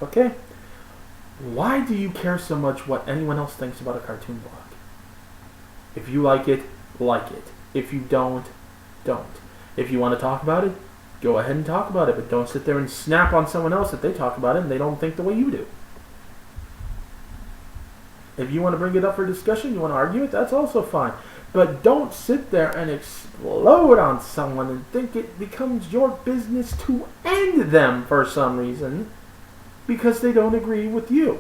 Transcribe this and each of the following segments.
Okay? Why do you care so much what anyone else thinks about a cartoon blog? If you like it, like it. If you don't, don't. If you want to talk about it, go ahead and talk about it, but don't sit there and snap on someone else that they talk about it and they don't think the way you do. If you want to bring it up for discussion, you want to argue it, that's also fine. But don't sit there and explode on someone and think it becomes your business to end them for some reason because they don't agree with you.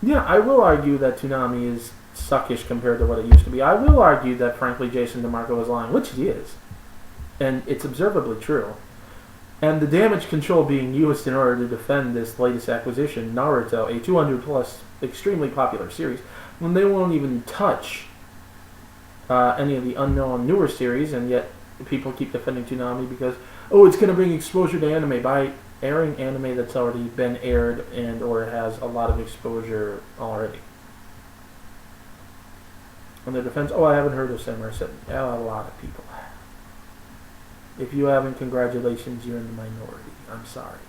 Yeah, I will argue that Toonami is suckish compared to what it used to be. I will argue that, frankly, Jason DeMarco was lying, which he is. And it's observably true. And the damage control being used in order to defend this latest acquisition, Naruto, a 200-plus extremely popular series, when they won't even touch any of the unknown newer series, and yet people keep defending Toonami because, oh, it's going to bring exposure to anime by airing anime that's already been aired and or has a lot of exposure already. On their defense, oh, I haven't heard of Samurai Seven. A lot of people have. If you haven't, congratulations, you're in the minority. I'm sorry.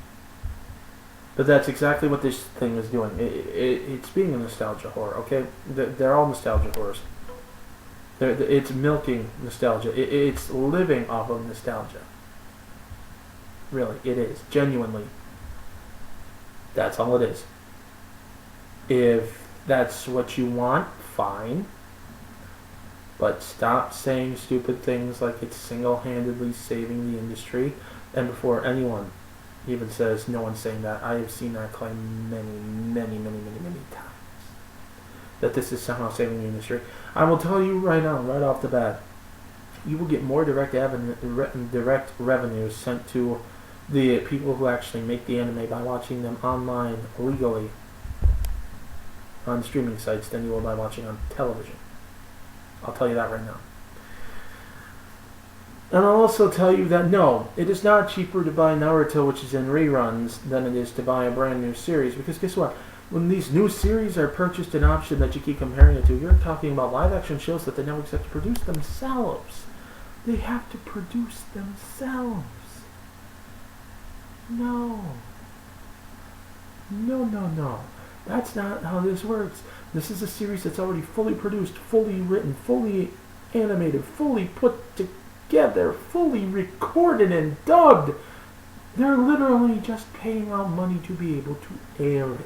But that's exactly what this thing is doing. It's being a nostalgia horror, okay? They're all nostalgia horrors. It's milking nostalgia. It's living off of nostalgia. Really, it is. Genuinely. That's all it is. If that's what you want, fine. But stop saying stupid things like it's single-handedly saving the industry. And before anyone even says no one's saying that, I have seen that claim many times. That this is somehow saving the industry. I will tell you right now, right off the bat, you will get more direct revenues sent to the people who actually make the anime by watching them online legally on streaming sites than you will by watching on television. I'll tell you that right now. And I'll also tell you that no, it is not cheaper to buy Naruto, which is in reruns, than it is to buy a brand new series. Because guess what? When these new series are purchased an option that you keep comparing it to, you're talking about live action shows that the networks have to produce themselves. They have to produce themselves. No. That's not how this works. This is a series that's already fully produced, fully written, fully animated, fully put together, fully recorded and dubbed. They're literally just paying out money to be able to air it.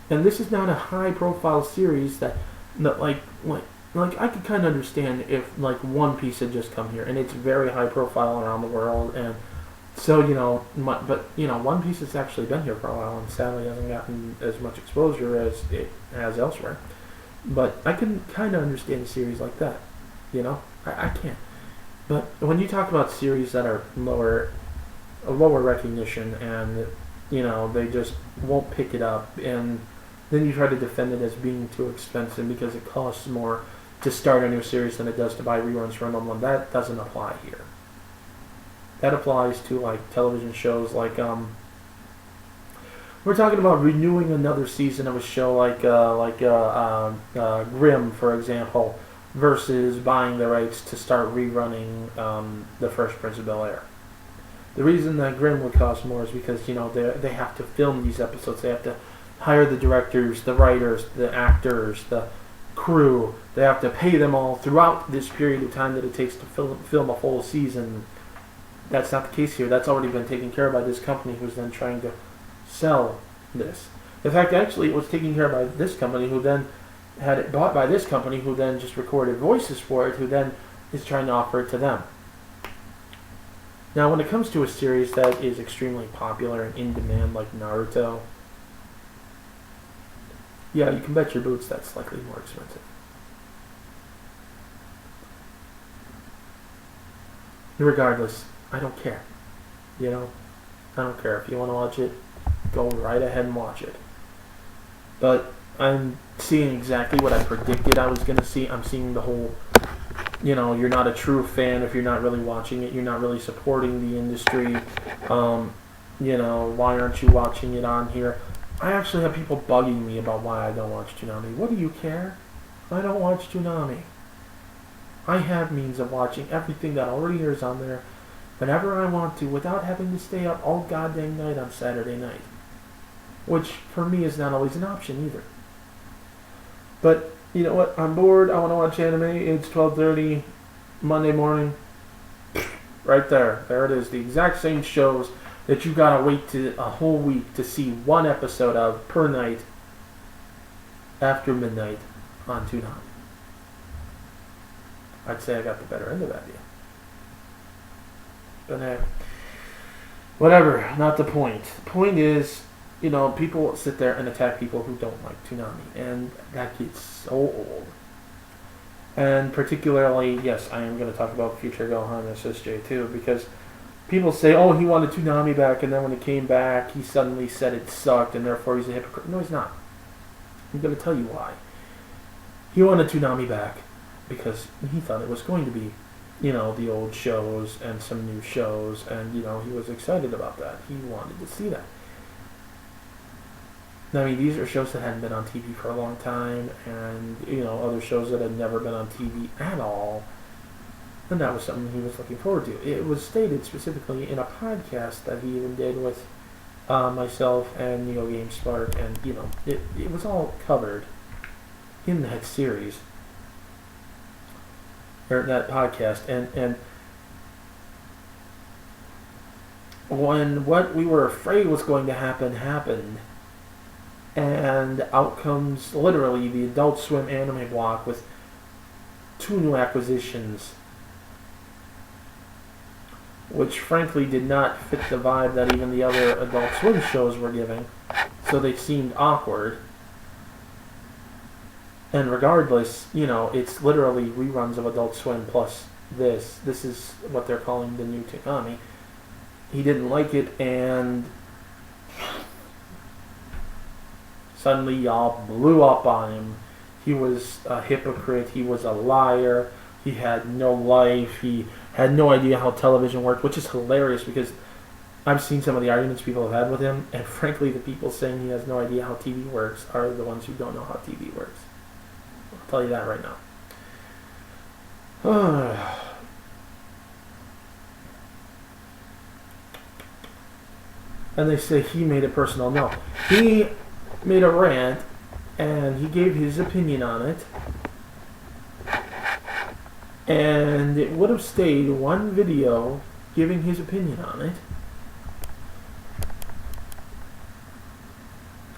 And this is not a high-profile series that like I could kind of understand if like One Piece had just come here, and it's very high-profile around the world, and so but One Piece has actually been here for a while, and sadly hasn't gotten as much exposure as it has elsewhere. But I can kind of understand a series like that, I can't. But when you talk about series that are lower recognition, and they just won't pick it up, and then you try to defend it as being too expensive because it costs more to start a new series than it does to buy reruns for another one, that doesn't apply here. That applies to like television shows like we're talking about renewing another season of a show like Grimm, for example, versus buying the rights to start rerunning the Fresh Prince of Bel-Air. The reason that Grimm would cost more is because they have to film these episodes. They have to hire the directors, the writers, the actors, the crew. They have to pay them all throughout this period of time that it takes to film a full season. That's not the case here. That's already been taken care of by this company who's then trying to sell this. In fact, actually, it was taken care of by this company who then had it bought by this company who then just recorded voices for it, who then is trying to offer it to them. Now, when it comes to a series that is extremely popular and in demand like Naruto, yeah, you can bet your boots that's slightly more expensive. Regardless, I don't care. I don't care. If you want to watch it, go right ahead and watch it. But I'm seeing exactly what I predicted I was going to see. I'm seeing the whole, you're not a true fan if you're not really watching it. You're not really supporting the industry. Why aren't you watching it on here? I actually have people bugging me about why I don't watch Toonami. What do you care? I don't watch Toonami. I have means of watching everything that already airs on there whenever I want to without having to stay up all goddamn night on Saturday night. Which, for me, is not always an option either. But, you know what? I'm bored. I want to watch anime. It's 12:30 Monday morning. Right there. There it is. The exact same shows that you gotta wait to a whole week to see one episode of per night after midnight on Toonami. I'd say I got the better end of that deal. But whatever, not the point. The point is, you know, people sit there and attack people who don't like Toonami, and that gets so old. And particularly, yes, I am going to talk about Future Gohan SSJ too, because people say, oh, he wanted Toonami back, and then when it came back, he suddenly said it sucked, and therefore he's a hypocrite. No, he's not. I'm going to tell you why. He wanted Toonami back because he thought it was going to be, you know, the old shows and some new shows, and, you know, he was excited about that. He wanted to see that. I mean, these are shows that hadn't been on TV for a long time, and, you know, other shows that had never been on TV at all, and that was something he was looking forward to. It was stated specifically in a podcast that he even did with myself and Neo Game Spark, and, you know, it was all covered in that series, or that podcast, and when what we were afraid was going to happen happened, and out comes literally the Adult Swim anime block with 2 new acquisitions, which frankly did not fit the vibe that even the other Adult Swim shows were giving, so they seemed awkward. And regardless, you know, it's literally reruns of Adult Swim plus this. This is what they're calling the new Toonami. He didn't like it, and suddenly y'all blew up on him. He was a hypocrite. He was a liar. He had no life. He had no idea how television worked, which is hilarious because I've seen some of the arguments people have had with him, and frankly, the people saying he has no idea how TV works are the ones who don't know how TV works. I'll tell you that right now. And they say he made it personal. No. He made a rant, and he gave his opinion on it. And it would have stayed one video giving his opinion on it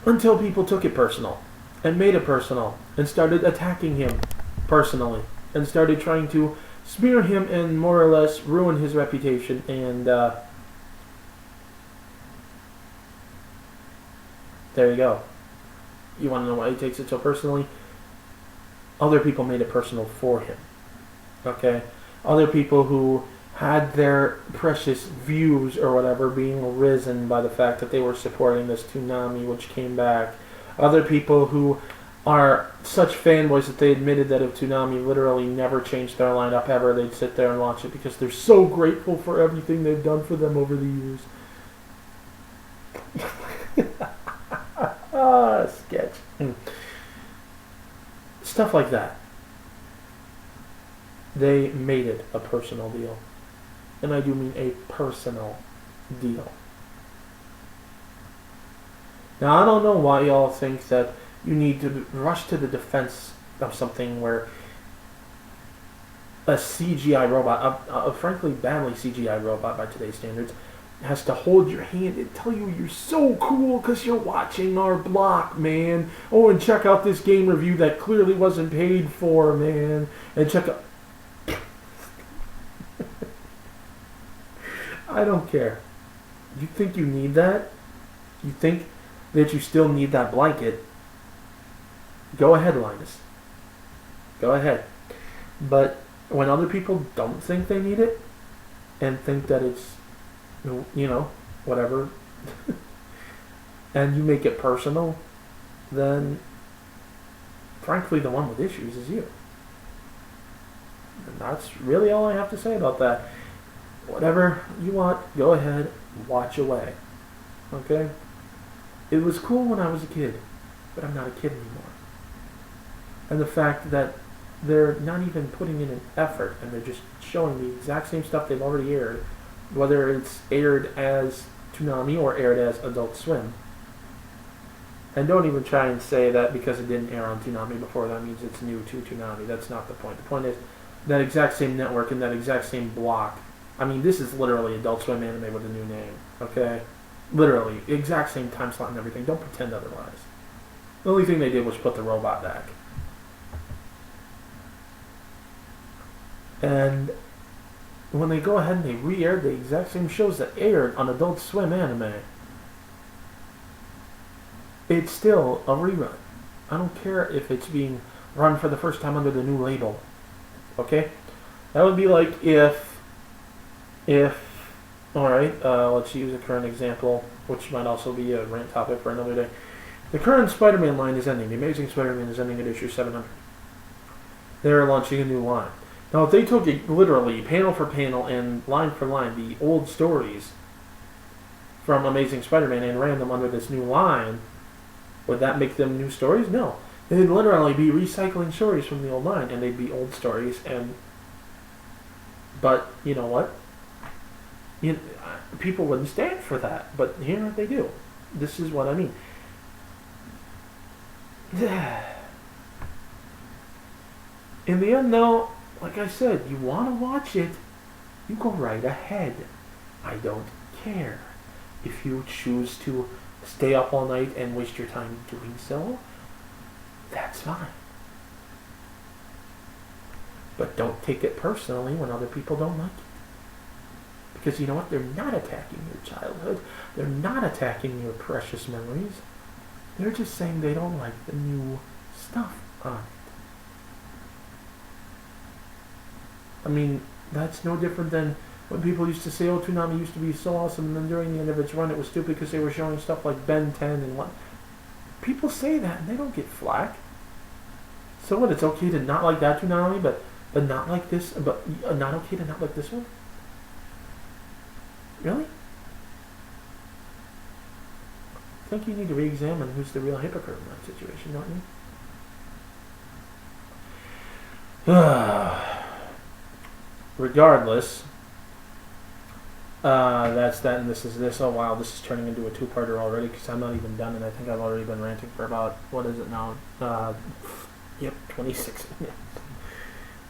until people took it personal and made it personal and started attacking him personally and started trying to smear him and more or less ruin his reputation. And there you go. You want to know why he takes it so personally? Other people made it personal for him. Okay? Other people who had their precious views or whatever being risen by the fact that they were supporting this Toonami which came back. Other people who are such fanboys that they admitted that if Toonami literally never changed their lineup ever, they'd sit there and watch it because they're so grateful for everything they've done for them over the years. Sketch. Stuff like that. They made it a personal deal. And I do mean a personal deal. Now, I don't know why y'all think that you need to rush to the defense of something where a CGI robot, a frankly badly CGI robot by today's standards, has to hold your hand and tell you you're so cool because you're watching our block, man. Oh, and check out this game review that clearly wasn't paid for, man. And check out... I don't care. You think you need that? You think that you still need that blanket? Go ahead, Linus. Go ahead. But when other people don't think they need it and think that it's, you know, whatever, and you make it personal, then frankly the one with issues is you. And that's really all I have to say about that. Whatever you want, go ahead, watch away. Okay? It was cool when I was a kid, but I'm not a kid anymore. And the fact that they're not even putting in an effort and they're just showing the exact same stuff they've already aired whether it's aired as Toonami or aired as Adult Swim. And don't even try and say that because it didn't air on Toonami before, that means it's new to Toonami. That's not the point. The point is that exact same network and that exact same block. I mean, this is literally Adult Swim anime with a new name, okay? Literally, exact same time slot and everything. Don't pretend otherwise. The only thing they did was put the robot back. And when they go ahead and they re-aired the exact same shows that aired on Adult Swim anime, it's still a rerun. I don't care if it's being run for the first time under the new label. Okay? That would be like if alright, let's use a current example, which might also be a rant topic for another day. The current Spider-Man line is ending. The Amazing Spider-Man is ending at issue 700. They're launching a new line. Now, if they took it literally, panel for panel and line for line, the old stories from Amazing Spider-Man and ran them under this new line, would that make them new stories? No. They'd literally be recycling stories from the old line, and they'd be old stories. But you know what? People wouldn't stand for that, but here they do. This is what I mean. In the end, though, like I said, you want to watch it, you go right ahead. I don't care. If you choose to stay up all night and waste your time doing so, that's fine. But don't take it personally when other people don't like it. Because you know what? They're not attacking your childhood. They're not attacking your precious memories. They're just saying they don't like the new stuff on it. I mean, that's no different than when people used to say, oh, Toonami used to be so awesome, and then during the end of its run it was stupid because they were showing stuff like Ben 10 and what. People say that and they don't get flack. So what, it's okay to not like that Toonami, but not like this, but not okay to not like this one? Really? I think you need to re-examine who's the real hypocrite in that situation, don't you? Regardless, that's that, and this is this. Oh wow, this is turning into a two-parter already because I'm not even done, and I think I've already been ranting for about, what is it now? Yep, 26 minutes.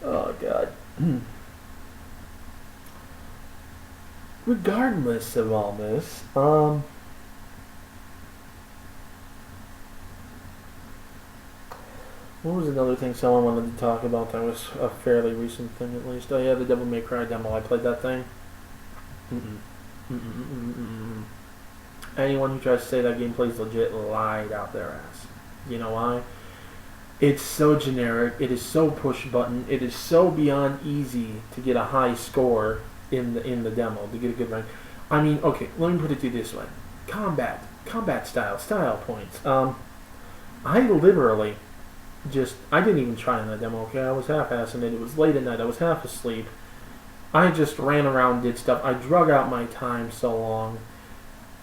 Oh god. Regardless of all this, what was another thing someone wanted to talk about that was a fairly recent thing at least? Oh yeah, the Devil May Cry demo. I played that thing. Anyone who tries to say that gameplay is legit lied out their ass. You know why? It's so generic. It is so push button. It is so beyond easy to get a high score in the demo, to get a good rank. I mean, okay, let me put it to you this way: combat style points. I literally I didn't even try in that demo. Okay, I was half-assing it. It was late at night. I was half asleep. I just ran around, did stuff. I drug out my time so long.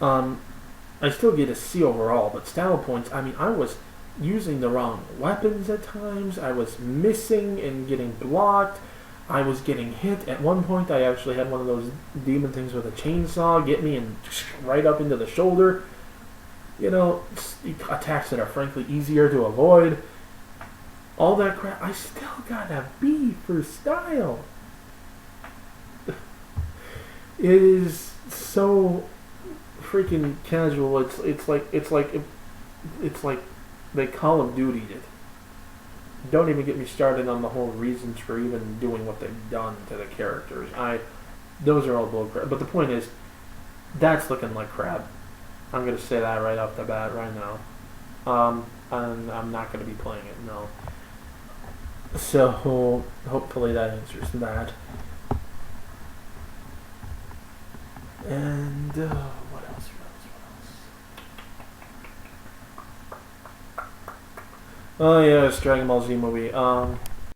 I still get a C overall, but style points. I mean, I was using the wrong weapons at times. I was missing and getting blocked. I was getting hit. At one point, I actually had one of those demon things with a chainsaw get me and right up into the shoulder. You know, attacks that are frankly easier to avoid. All that crap. I still got a B for style. It is so freaking casual. It's like they Call of Duty'd it. Don't even get me started on the whole reasons for even doing what they've done to the characters. Those are all bullcrap. But the point is, that's looking like crap. I'm gonna say that right off the bat right now. And I'm not gonna be playing it. No. So hopefully that answers that. And what else? Oh yeah, it's Dragon Ball Z movie.